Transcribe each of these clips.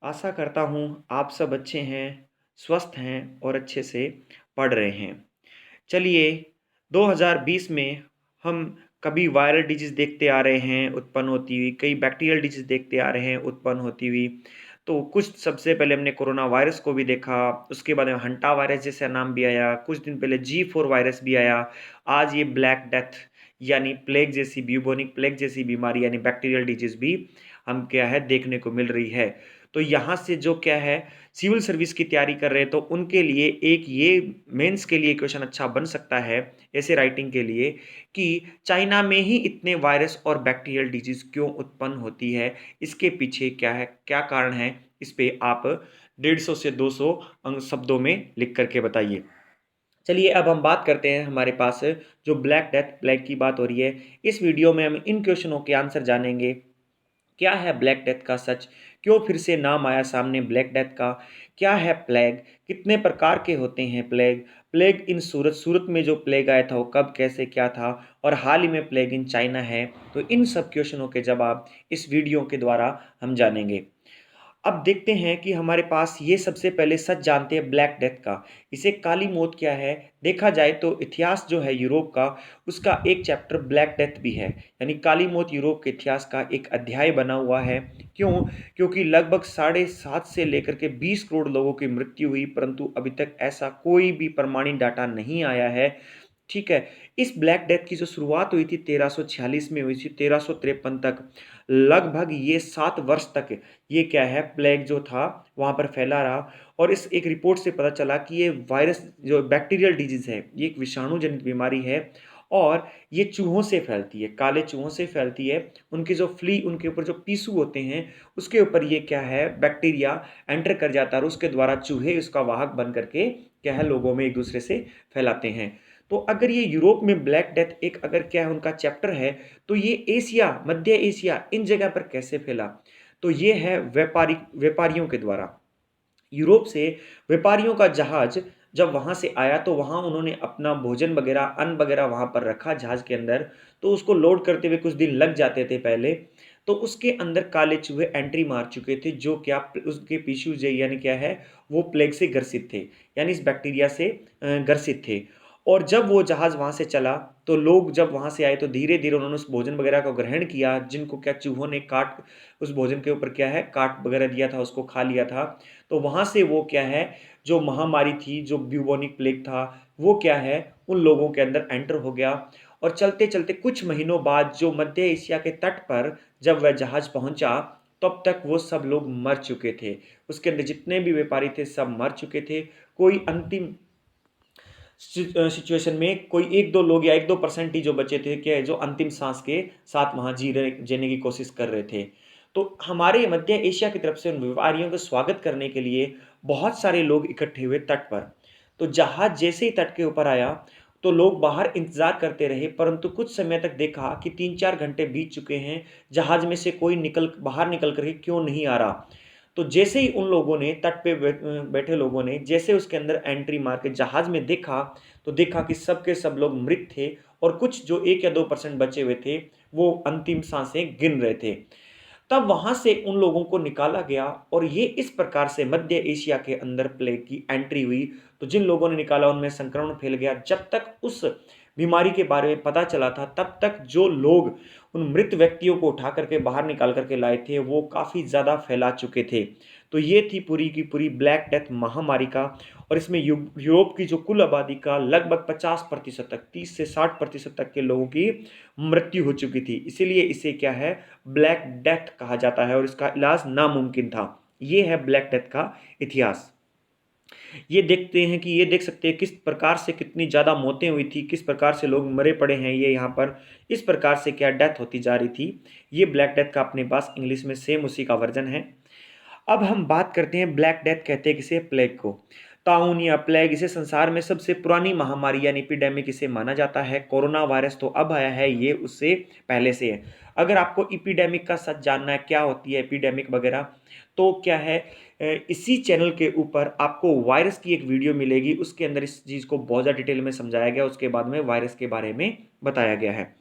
आशा करता हूँ आप सब अच्छे हैं, स्वस्थ हैं और अच्छे से पढ़ रहे हैं। चलिए 2020 में हम कभी वायरल डिजीज़ देखते आ रहे हैं उत्पन्न होती हुई, कई बैक्टीरियल डिजीज़ देखते आ रहे हैं उत्पन्न होती हुई। तो कुछ सबसे पहले हमने कोरोना वायरस को भी देखा, उसके बाद में हंटा वायरस जैसा नाम भी आया, कुछ दिन पहले जी4 वायरस भी आया। आज ये ब्लैक डेथ यानी प्लेग जैसी ब्यूबोनिक प्लेग जैसी बीमारी यानी बैक्टीरियल डिजीज़ भी हम क्या है देखने को मिल रही है। तो यहाँ से जो क्या है सिविल सर्विस की तैयारी कर रहे हैं तो उनके लिए एक ये मेंस के लिए क्वेश्चन अच्छा बन सकता है ऐसे राइटिंग के लिए कि चाइना में ही इतने वायरस और बैक्टीरियल डिजीज़ क्यों उत्पन्न होती है? इसके पीछे क्या है? क्या कारण है? इस पे आप 150 से 200 शब्दों में लिख कर के बताइए। चलिए अब हम बात करते हैं हमारे पास जो ब्लैक डेथ प्लेग की बात हो रही है। इस वीडियो में हम इन क्वेश्चनों के आंसर जानेंगे। क्या है ब्लैक डेथ का सच? क्यों फिर से नाम आया सामने ब्लैक डेथ का? क्या है प्लेग? कितने प्रकार के होते हैं प्लेग? प्लेग इन सूरत में जो प्लेग आया था वो कब, कैसे, क्या था? और हाल ही में प्लेग इन चाइना है। तो इन सब क्वेश्चनों के जवाब इस वीडियो के द्वारा हम जानेंगे। अब देखते हैं कि हमारे पास ये सबसे पहले सच जानते हैं ब्लैक डेथ का। इसे काली मौत क्या है? देखा जाए तो इतिहास जो है यूरोप का, उसका एक चैप्टर ब्लैक डेथ भी है। यानी काली मौत यूरोप के इतिहास का एक अध्याय बना हुआ है। क्यों? क्योंकि लगभग साढ़े 7 से लेकर के 20 करोड़ लोगों की मृत्यु हुई, परंतु अभी तक ऐसा कोई भी प्रमाणित डाटा नहीं आया है। ठीक है? इस ब्लैक डेथ की जो शुरुआत हुई थी 1346 में हुई थी, 1353 तक। लगभग ये 7 वर्ष तक ये क्या है प्लेग जो था वहाँ पर फैला रहा और इस एक रिपोर्ट से पता चला कि ये वायरस जो बैक्टीरियल डिजीज़ है, ये एक विषाणु जनित बीमारी है और ये चूहों से फैलती है, काले चूहों से फैलती है। उनके जो फ्ली उनके ऊपर जो पिस्सू होते हैं, उसके ऊपर ये क्या है बैक्टीरिया एंटर कर जाता है और उसके द्वारा चूहे उसका वाहक बन करके क्या है लोगों में एक-दूसरे से फैलाते हैं। तो अगर ये यूरोप में ब्लैक डेथ एक अगर क्या है उनका चैप्टर है, तो ये एशिया, मध्य एशिया इन जगह पर कैसे फैला? तो ये है व्यापारियों के द्वारा। यूरोप से व्यापारियों का जहाज जब वहाँ से आया तो वहाँ उन्होंने अपना भोजन वगैरह, अन्न वगैरह वहाँ पर रखा जहाज के अंदर, तो उसको लोड करते हुए कुछ दिन लग जाते थे पहले। तो उसके अंदर काले चूहे एंट्री मार चुके थे जो क्या उसके पिस्सू ज यानी क्या है, वो प्लेग से ग्रसित थे, यानी इस बैक्टीरिया से ग्रसित थे। और जब वो जहाज वहाँ से चला, तो लोग जब वहाँ से आए तो धीरे-धीरे उन्होंने उस भोजन वगैरह को ग्रहण किया, जिनको क्या चूहों ने काट उस भोजन के ऊपर क्या है काट वगैरह दिया था, उसको खा लिया था। तो वहाँ से वो क्या है, जो महामारी थी, जो ब्यूबोनिक प्लेग था, वो क्या है, उन लोगों के अंदर एंटर हो गया और चलते-चलते कुछ महीनों बाद जो मध्य एशिया के तट पर जब वह जहाज पहुँचा, तब तक वो सब लोग मर चुके थे। उसके अंदर जितने भी व्यापारी थे, सब मर चुके थे। कोई अंतिम सिचुएशन में कोई 1-2 लोग या 1-2% ही जो बचे थे, क्या है, जो अंतिम साँस के साथ वहाँ जीने की कोशिश कर रहे थे। तो हमारे मध्य एशिया की तरफ से उन व्यापारियों का स्वागत करने के लिए बहुत सारे लोग इकट्ठे हुए तट पर। तो जहाज जैसे ही तट के ऊपर आया, तो लोग बाहर इंतज़ार करते रहे, परंतु कुछ समय तक देखा कि 3-4 घंटे बीत चुके हैं, जहाज में से कोई बाहर निकल कर के क्यों नहीं आ रहा। तो जैसे ही उन लोगों ने तट पे बैठे लोगों ने जैसे उसके अंदर एंट्री मार के जहाज में देखा, तो देखा कि सब के सब लोग मृत थे और कुछ जो 1 या 2% बचे हुए थे, वो अंतिम साँसें गिन रहे थे। तब वहाँ से उन लोगों को निकाला गया और ये इस प्रकार से मध्य एशिया के अंदर प्लेग की एंट्री हुई। तो जिन लोगों ने निकाला उनमें संक्रमण फैल गया। जब तक उस बीमारी के बारे में पता चला था, तब तक जो लोग उन मृत व्यक्तियों को उठा करके बाहर निकाल कर के लाए थे, वो काफ़ी ज़्यादा फैला चुके थे। तो ये थी पूरी की पूरी ब्लैक डेथ महामारी का और इसमें यूरोप की जो कुल आबादी का लगभग 50% तक, 30 से 60% तक के लोगों की मृत्यु हो चुकी थी। इसीलिए इसे क्या है ब्लैक डेथ कहा जाता है और इसका इलाज नामुमकिन था। ये है ब्लैक डेथ का इतिहास। ये देखते हैं कि ये देख सकते हैं किस प्रकार से कितनी ज़्यादा मौतें हुई थी, किस प्रकार से लोग मरे पड़े हैं ये यहाँ पर, इस प्रकार से क्या डेथ होती जा रही थी। ये ब्लैक डेथ का अपने पास इंग्लिश में सेम उसी का वर्ज़न है। अब हम बात करते हैं ब्लैक डेथ कहते हैं किसे, प्लेग को। ताउन या प्लेग इसे संसार में सबसे पुरानी महामारी यानी एपिडेमिक इसे माना जाता है। कोरोना वायरस तो अब आया है, ये उससे पहले से है। अगर आपको एपिडेमिक का सच जानना है, क्या होती है एपिडेमिक वगैरह, तो क्या है इसी चैनल के ऊपर आपको वायरस की एक वीडियो मिलेगी, उसके अंदर इस चीज़ को बहुत ज़्यादा डिटेल में समझाया गया, उसके बाद में वायरस के बारे में बताया गया है।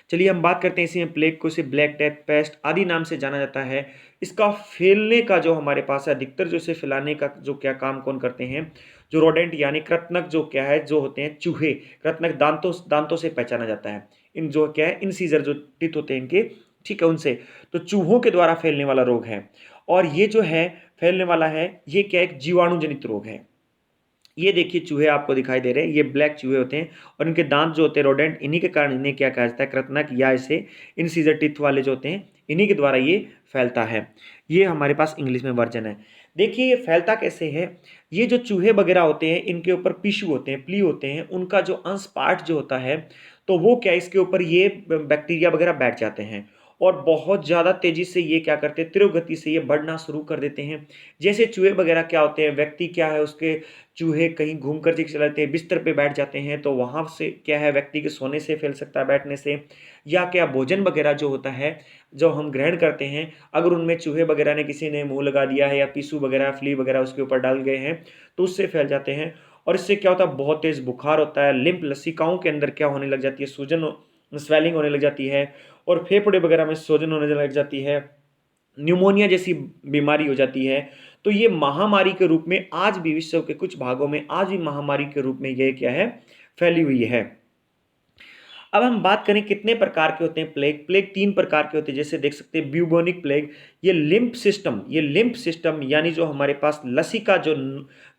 चलिए हम बात करते हैं इसी में प्लेग को, इसे ब्लैक डेथ, पेस्ट आदि नाम से जाना जाता है। इसका फैलने का जो हमारे पास है अधिकतर, जो इसे फैलाने का जो क्या काम कौन करते हैं, जो रोडेंट यानी कृंतक जो क्या है, जो होते हैं चूहे, कृंतक दांतों दांतों से पहचाना जाता है। इन जो क्या है इंसीजर जो टीथ होते हैं इनके, ठीक है, उनसे। तो चूहों के द्वारा फैलने वाला रोग है, और ये जो है फैलने वाला है, ये क्या एक जीवाणु जनित रोग है। ये देखिए चूहे आपको दिखाई दे रहे हैं, ये ब्लैक चूहे होते हैं, और इनके दांत जो होते हैं रोडेंट, इन्हीं के कारण इन्हें क्या कहा जाता है, कृंतक, या इसे इनसीजर टीथ वाले जो होते हैं, इन्हीं के द्वारा ये फैलता है। ये हमारे पास इंग्लिश में वर्जन है। देखिए ये फैलता कैसे है, ये जो चूहे वगैरह होते हैं इनके ऊपर टिश्यू होते हैं, प्ली होते हैं, उनका जो अंश पार्ट जो होता है, तो वो क्या इसके ऊपर ये बैक्टीरिया वगैरह बैठ जाते हैं, और बहुत ज़्यादा तेजी से ये क्या करते हैं, तीव्र गति से ये बढ़ना शुरू कर देते हैं। जैसे चूहे वगैरह क्या होते हैं, व्यक्ति क्या है उसके चूहे कहीं घूम कर चले जाते हैं, बिस्तर पे बैठ जाते हैं, तो वहाँ से क्या है व्यक्ति के सोने से फैल सकता है, बैठने से, या क्या भोजन वगैरह जो होता है, जो हम ग्रहण करते हैं, अगर उनमें चूहे वगैरह ने किसी ने मुँह लगा दिया है, या पिस्सू वगैरह, फ्ली वगैरह उसके ऊपर डाल गए हैं, तो उससे फैल जाते हैं। और इससे क्या होता है, बहुत तेज़ बुखार होता है, लिम्फ लसिकाओं के अंदर क्या होने लग जाती है, सूजन, स्वेलिंग होने लग जाती है, और फेफड़े वगैरह में सूजन होने लग जाती है, न्यूमोनिया जैसी बीमारी हो जाती है। तो ये महामारी के रूप में आज भी विश्व के कुछ भागों में आज भी महामारी के रूप में ये क्या है, फैली हुई है। अब हम बात करें कितने प्रकार के होते हैं प्लेग। प्लेग 3 प्रकार के होते हैं, जैसे देख सकते हैं ब्यूबोनिक प्लेग, ये लिम्फ सिस्टम यानी जो हमारे पास लसिका जो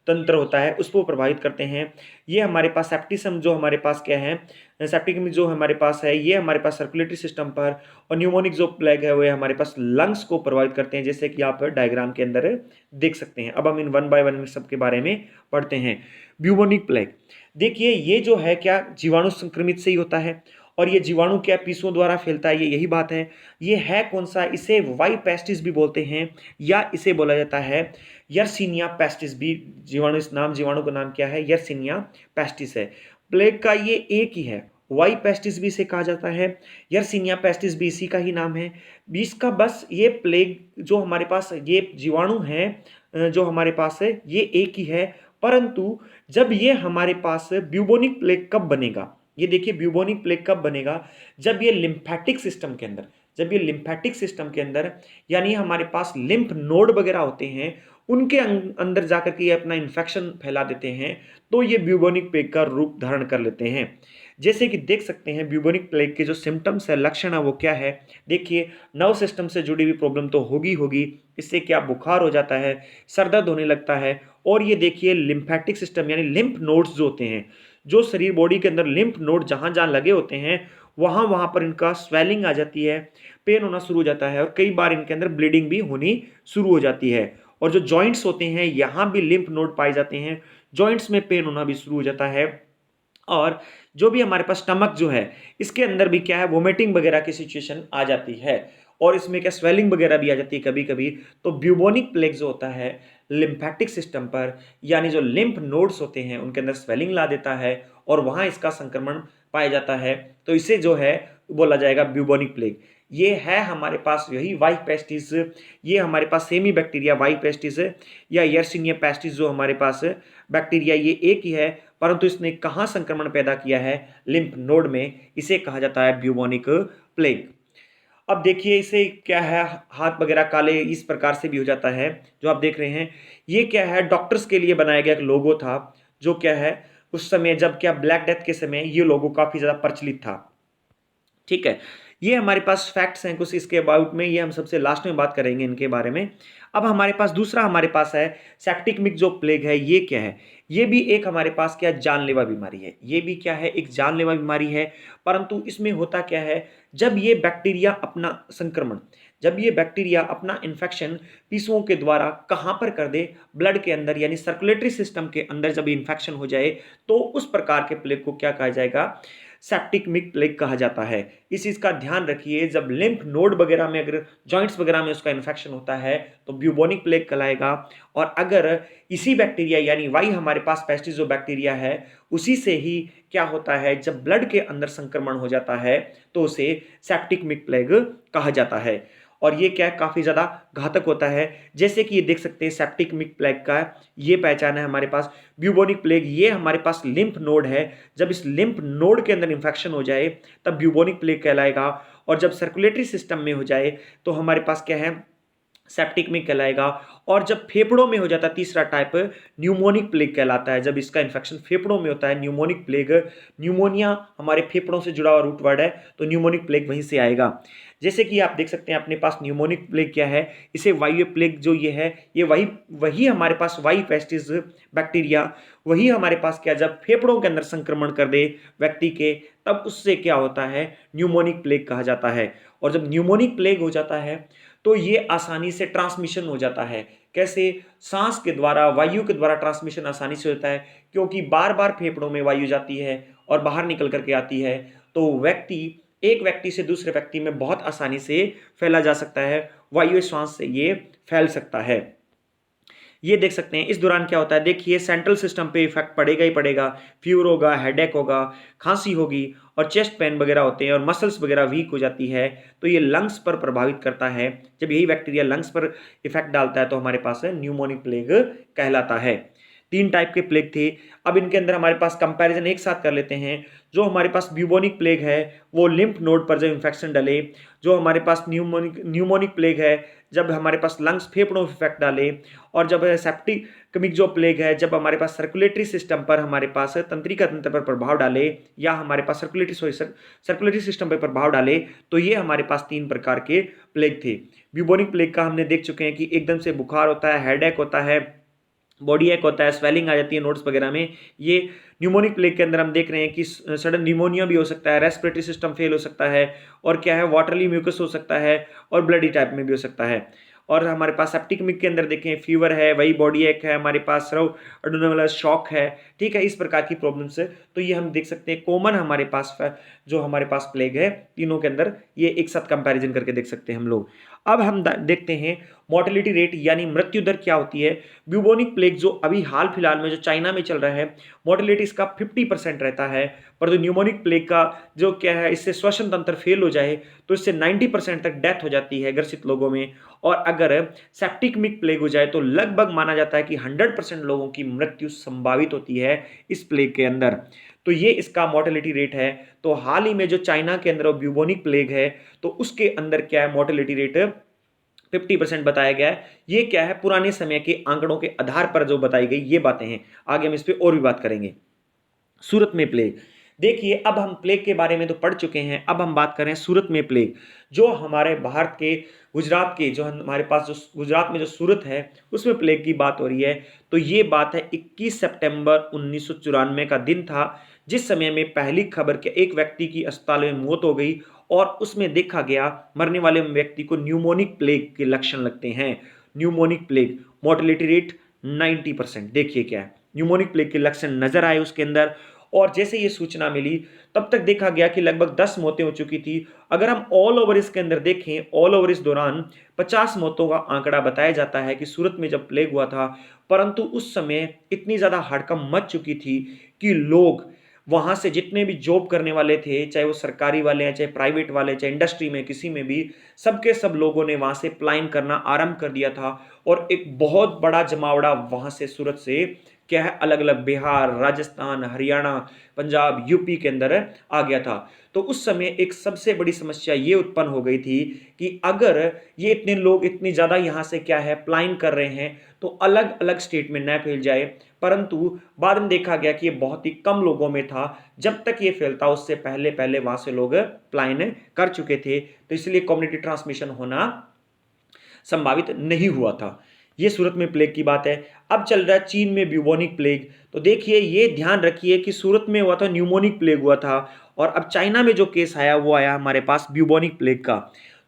तंत्र होता है उसको प्रभावित करते हैं। ये हमारे पास सेप्टिसम जो हमारे पास क्या है, सेप्टिकम जो हमारे पास है, ये हमारे पास सर्कुलेटरी सिस्टम पर, और न्यूमोनिक जो प्लेग है वो हमारे पास लंग्स को प्रभावित करते हैं, जैसे कि आप डायग्राम के अंदर देख सकते हैं। अब हम इन वन बाय वन सबके बारे में पढ़ते हैं। ब्यूबोनिक प्लेग, देखिए ये जो है क्या जीवाणु संक्रमित से ही होता है, और ये जीवाणु क्या पीसों द्वारा फैलता है, ये यही बात है। ये है कौन सा, इसे वाई पेस्टिस भी बोलते हैं, या इसे बोला जाता है यर्सिनिया पेस्टिस भी। जीवाणु, इस नाम जीवाणु का नाम क्या है, यर्सिनिया पेस्टिस है। प्लेग का ये एक ही है, वाई पेस्टिस भी इसे कहा जाता है, यर्सिनिया पेस्टिस भी इसी का ही नाम है। इसका बस ये प्लेग जो हमारे पास ये जीवाणु है, जो हमारे पास है ये एक ही है, परंतु जब ये हमारे पास ब्यूबोनिक प्लेग कब बनेगा, ये देखिए ब्यूबोनिक प्लेग कब बनेगा, जब ये लिम्फेटिक सिस्टम के अंदर, जब ये लिम्फेटिक सिस्टम के अंदर यानी हमारे पास लिम्फ नोड वगैरह होते हैं, उनके अंदर जाकर के ये अपना इन्फेक्शन फैला देते हैं, तो ये ब्यूबोनिक प्लेग का रूप धारण कर लेते हैं। जैसे कि देख सकते हैं ब्यूबोनिक प्लेग के जो सिम्टम्स है, लक्षण है, वो क्या है, देखिए नर्व सिस्टम से जुड़ी हुई प्रॉब्लम तो होगी होगी, इससे क्या बुखार हो जाता है, सर दर्द होने लगता है, और ये देखिए लिम्फेटिक सिस्टम यानी लिम्फ नोड्स जो होते हैं, जो शरीर बॉडी के अंदर लिम्फ नोड जहाँ जहाँ लगे होते हैं, वहाँ वहाँ पर इनका स्वेलिंग आ जाती है, पेन होना शुरू हो जाता है, और कई बार इनके अंदर ब्लीडिंग भी होनी शुरू हो जाती है। और जो जॉइंट्स होते हैं यहाँ भी लिम्फ नोड पाए जाते हैं, जॉइंट्स में पेन होना भी शुरू हो जाता है। और जो भी हमारे पास स्टमक जो है, इसके अंदर भी क्या है, वोमिटिंग वगैरह की सिचुएशन आ जाती है, और इसमें क्या स्वेलिंग वगैरह भी आ जाती है कभी कभी। तो ब्यूबोनिक प्लेग जो होता है लिम्फेटिक सिस्टम पर, यानी जो लिम्फ नोड्स होते हैं उनके अंदर स्वेलिंग ला देता है, और वहाँ इसका संक्रमण पाया जाता है, तो इसे जो है बोला जाएगा ब्यूबोनिक प्लेग। ये है हमारे पास यही वाई पेस्टिस, ये हमारे पास सेमी बैक्टीरिया वाई पेस्टिस या यर्सिनिया पेस्टिस जो हमारे पास बैक्टीरिया, ये एक ही है, परंतु इसने कहाँ संक्रमण पैदा किया है, लिम्फ नोड में, इसे कहा जाता है ब्यूबोनिक प्लेग। अब देखिए इसे क्या है, हाथ वगैरह काले इस प्रकार से भी हो जाता है, जो आप देख रहे हैं ये क्या है, डॉक्टर्स के लिए बनाया गया एक लोगो था, जो क्या है उस समय जब क्या ब्लैक डेथ के समय ये लोगो काफी ज्यादा प्रचलित था। ठीक है, ये हमारे पास फैक्ट्स हैं कुछ इसके अबाउट में, ये हम सबसे लास्ट में बात करेंगे इनके बारे में। अब हमारे पास दूसरा हमारे पास है सेप्टिकमिक जो प्लेग है, ये क्या है, ये भी एक हमारे पास क्या जानलेवा बीमारी है, ये भी क्या है एक जानलेवा बीमारी है। परंतु इसमें होता क्या है, जब ये बैक्टीरिया अपना संक्रमण, जब ये बैक्टीरिया अपना इन्फेक्शन टिश्यूओं के द्वारा कहाँ पर कर दे, ब्लड के अंदर यानी सर्कुलेटरी सिस्टम के अंदर जब इन्फेक्शन हो जाए, तो उस प्रकार के प्लेग को क्या कहा जाएगा, सेप्टिकमिक प्लेग कहा जाता है। इस चीज का ध्यान रखिए, जब लिम्फ नोड वगैरह में अगर जॉइंट्स वगैरह में उसका इन्फेक्शन होता है तो ब्यूबोनिक प्लेग कहलाएगा, और अगर इसी बैक्टीरिया यानी वाई हमारे पास पेस्टिस जो बैक्टीरिया है, उसी से ही क्या होता है, जब ब्लड के अंदर संक्रमण हो जाता है तो उसे सेप्टिकमिक प्लेग कहा जाता है, और ये क्या काफी ज्यादा घातक होता है। जैसे कि ये देख सकते हैं सेप्टिकमिक प्लेग का ये पहचान है हमारे पास। ब्यूबोनिक प्लेग ये हमारे पास लिम्फ नोड है, जब इस लिम्फ नोड के अंदर इंफेक्शन हो जाए तब ब्यूबोनिक प्लेग कहलाएगा, और जब सर्कुलेटरी सिस्टम में हो जाए तो हमारे पास क्या है, सेप्टिक कहलाएगा। और जब फेफड़ों में हो जाता है तीसरा टाइप, न्यूमोनिक प्लेग कहलाता है। जब इसका इन्फेक्शन फेफड़ों में होता है, न्यूमोनिक प्लेग, न्यूमोनिया हमारे फेफड़ों से जुड़ा हुआ रूट वर्ड है, तो न्यूमोनिक प्लेग वहीं से आएगा। जैसे कि आप देख सकते हैं अपने पास न्यूमोनिक प्लेग क्या है, इसे वायु प्लेग जो ये है, ये वही वही हमारे पास वाई पेस्टिस बैक्टीरिया, वही हमारे पास क्या, जब फेफड़ों के अंदर संक्रमण कर दे व्यक्ति के, तब उससे क्या होता है, न्यूमोनिक प्लेग कहा जाता है। और जब न्यूमोनिक प्लेग हो जाता है तो ये आसानी से ट्रांसमिशन हो जाता है। कैसे? सांस के द्वारा, वायु के द्वारा ट्रांसमिशन आसानी से होता है, क्योंकि बार बार फेफड़ों में वायु जाती है और बाहर निकल करके आती है, तो एक व्यक्ति से दूसरे व्यक्ति में बहुत आसानी से फैला जा सकता है, वायु श्वास से ये फैल सकता है। ये देख सकते हैं इस दौरान क्या होता है, देखिए सेंट्रल सिस्टम पे इफेक्ट पड़ेगा ही पड़ेगा, फीवर होगा, हेडेक होगा, खांसी होगी और चेस्ट पेन वगैरह होते हैं और मसल्स वगैरह वीक हो जाती है, तो ये लंग्स पर प्रभावित करता है। जब यही बैक्टीरिया लंग्स पर इफेक्ट डालता है तो हमारे पास न्यूमोनिक प्लेग कहलाता है। 3 टाइप के प्लेग थे। अब इनके अंदर हमारे पास कंपैरिजन एक साथ कर लेते हैं। जो हमारे पास ब्यूबोनिक प्लेग है वो लिम्फ नोड पर जब इंफेक्शन डले, जो हमारे पास न्यूमोनिक प्लेग है जब हमारे पास लंग्स फेफड़ों में इफेक्ट डाले, और जब सेप्टिकमिक जो प्लेग है जब हमारे पास सर्कुलेटरी सिस्टम पर, हमारे पास तंत्रिका तंत्र पर प्रभाव डाले, या हमारे पास सर्कुलेटरी सिस्टम पर प्रभाव डाले, तो ये हमारे पास 3 प्रकार के प्लेग थे। ब्यूबोनिक प्लेग का हमने देख चुके हैं कि एकदम से बुखार होता है, हेडेक होता है, बॉडी एक होता है, स्वेलिंग आ जाती है नोड्स वगैरह में। ये न्यूमोनिक प्लेग के अंदर हम देख रहे हैं कि सडन न्यूमोनिया भी हो सकता है, रेस्पिरेटरी सिस्टम फेल हो सकता है, और क्या है, वाटरली म्यूकस हो सकता है, और ब्लडी टाइप में भी हो सकता है। और हमारे पास सेप्टिकमिक के अंदर देखें, फीवर है, वही बॉडी एक है, हमारे पास सर्व एब्डोमिनल शॉक है, ठीक है, इस प्रकार की प्रॉब्लम्स है। तो ये हम देख सकते हैं कॉमन हमारे पास जो हमारे पास प्लेग है तीनों के अंदर, ये एक साथ कंपैरिजन करके देख सकते हैं हम लोग। अब हम देखते हैं मोर्टेलिटी रेट यानी मृत्यु दर क्या होती है। ब्यूबोनिक प्लेग जो अभी हाल फिलहाल में जो चाइना में चल रहा है, मोर्टेलिटी इसका 50% रहता है, पर जो न्यूमोनिक प्लेग का जो क्या है, इससे श्वसन तंत्र फेल हो जाए तो इससे 90% तक डेथ हो जाती है ग्रसित लोगों में। और अगर सेप्टिकमिक प्लेग हो जाए तो लगभग माना जाता है कि 100% लोगों की मृत्यु संभावित होती है इस प्लेग के अंदर। तो ये इसका मोर्टेलिटी रेट है। तो हाल ही में जो चाइना के अंदर ब्यूबोनिक प्लेग है, तो उसके अंदर क्या है, मोर्टेलिटी रेट 50% बताया गया है। ये क्या है, पुराने समय के आंकड़ों के आधार पर जो बताई गई ये बातें हैं। आगे हम इस पर और भी बात करेंगे। सूरत में प्लेग, देखिए अब हम प्लेग के बारे में तो पढ़ चुके हैं, अब हम बात करें सूरत में प्लेग। जो हमारे भारत के गुजरात के, जो हमारे पास जो गुजरात में जो सूरत है उसमें प्लेग की बात हो रही है। तो ये बात है 21 सितंबर 1994 का दिन था, जिस समय में पहली खबर के एक व्यक्ति की अस्पताल में मौत हो गई, और उसमें देखा गया मरने वाले व्यक्ति को न्यूमोनिक प्लेग के लक्षण लगते हैं। Pneumonic plague, mortality rate 90%। देखिए क्या है, न्यूमोनिक प्लेग के लक्षण नजर आए उसके अंदर। और जैसे ये सूचना मिली तब तक देखा गया कि लगभग 10 मौतें हो चुकी थी। अगर हम ऑल ओवर इसके अंदर देखें, ऑल ओवर इस दौरान 50 मौतों का आंकड़ा बताया जाता है कि सूरत में जब प्लेग हुआ था। परंतु उस समय इतनी ज्यादा हड़कंप मच चुकी थी कि लोग वहां से जितने भी जॉब करने वाले थे, चाहे वो सरकारी वाले हैं, चाहे प्राइवेट वाले, चाहे इंडस्ट्री में किसी में भी, सबके सब लोगों ने वहां से पलायन करना आरंभ कर दिया था। और एक बहुत बड़ा जमावड़ा वहां से, सूरत से क्या है, अलग अलग बिहार, राजस्थान, हरियाणा, पंजाब, यूपी के अंदर आ गया था। तो उस समय एक सबसे बड़ी समस्या ये उत्पन्न हो गई थी कि अगर ये इतने लोग इतनी ज्यादा यहाँ से क्या है पलायन कर रहे हैं, तो अलग अलग स्टेट में न फैल जाए। परंतु बाद में देखा गया कि ये बहुत ही कम लोगों में था। जब तक ये फैलता उससे पहले पहले वहां से लोग पलायन कर चुके थे, तो इसलिए कम्युनिटी ट्रांसमिशन होना संभावित नहीं हुआ था। ये सूरत में प्लेग की बात है। अब चल रहा है चीन में ब्यूबोनिक प्लेग। तो देखिए, ये ध्यान रखिए कि सूरत में हुआ था न्यूमोनिक प्लेग हुआ था, और अब चाइना में जो केस आया वो आया हमारे पास ब्यूबोनिक प्लेग का।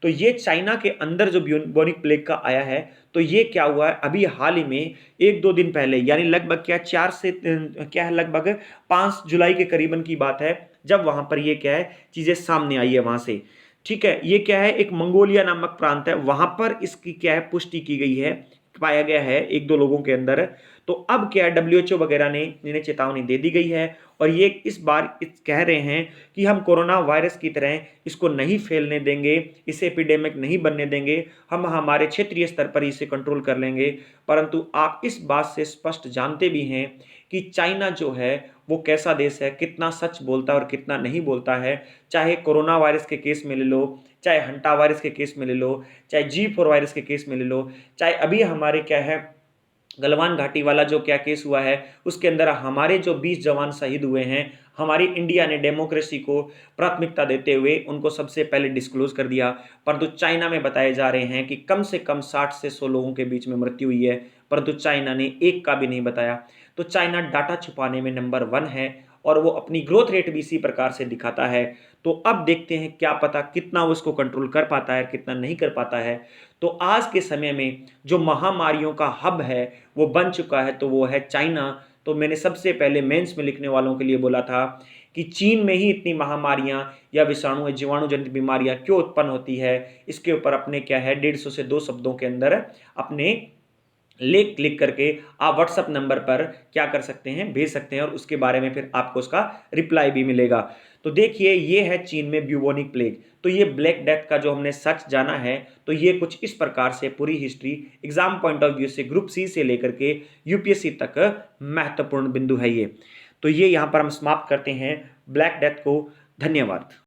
तो ये चाइना के अंदर जो ब्यूबोनिक प्लेग का आया है, तो ये क्या हुआ है, अभी हाल ही में 1-2 दिन पहले, यानी लगभग क्या 4 से क्या है, लगभग 5 जुलाई के करीबन की बात है, जब वहां पर ये क्या है, चीजें सामने आई है वहां से। ठीक है, ये क्या है, एक मंगोलिया नामक प्रांत है, वहां पर इसकी क्या है, पुष्टि की गई है, पाया गया है 1-2 लोगों के अंदर। तो अब क्या है, डब्ल्यूएचओ वगैरह ने इन्हें चेतावनी दे दी गई है, और ये इस बार कह रहे हैं कि हम कोरोना वायरस की तरह इसको नहीं फैलने देंगे, इसे एपिडेमिक नहीं बनने देंगे, हम हमारे क्षेत्रीय स्तर पर इसे कंट्रोल कर लेंगे। परंतु आप इस बात से स्पष्ट जानते भी हैं कि चाइना जो है वो कैसा देश है, कितना सच बोलता है और कितना नहीं बोलता है। चाहे कोरोना वायरस के केस में ले लो, चाहे हंटा वायरस के केस में ले लो, चाहे G4 वायरस के केस में ले लो, चाहे अभी हमारे क्या है गलवान घाटी वाला जो क्या केस हुआ है, उसके अंदर हमारे जो 20 जवान शहीद हुए हैं, हमारी इंडिया ने डेमोक्रेसी को प्राथमिकता देते हुए उनको सबसे पहले डिस्क्लोज कर दिया। परंतु चाइना में बताए जा रहे हैं कि कम से कम 60 से 100 लोगों के बीच में मृत्यु हुई है, परंतु चाइना ने एक का भी नहीं बताया। तो चाइना डाटा छुपाने में नंबर 1 है और वो अपनी ग्रोथ रेट भी इसी प्रकार से दिखाता है। तो अब देखते हैं, क्या पता कितना वो इसको कंट्रोल कर पाता है, कितना नहीं कर पाता है। तो आज के समय में जो महामारियों का हब है वो बन चुका है, तो वो है चाइना। तो मैंने सबसे पहले मेंस में लिखने वालों के लिए बोला था कि चीन में ही इतनी महामारियां या विषाणु या जीवाणु जनित बीमारियां क्यों उत्पन्न होती है, इसके ऊपर अपने क्या है 150 से 2 शब्दों के अंदर अपने लिख लिख करके आप व्हाट्सएप नंबर पर क्या कर सकते हैं, भेज सकते हैं और उसके बारे में फिर आपको उसका रिप्लाई भी मिलेगा। तो देखिए, ये है चीन में ब्यूबोनिक प्लेग। तो ये ब्लैक डेथ का जो हमने सच जाना है, तो ये कुछ इस प्रकार से पूरी history exam point of view से ग्रुप सी से लेकर के यूपीएससी तक महत्वपूर्ण बिंदु है ये। तो ये यहाँ पर हम समाप्त करते हैं ब्लैक डेथ को। धन्यवाद।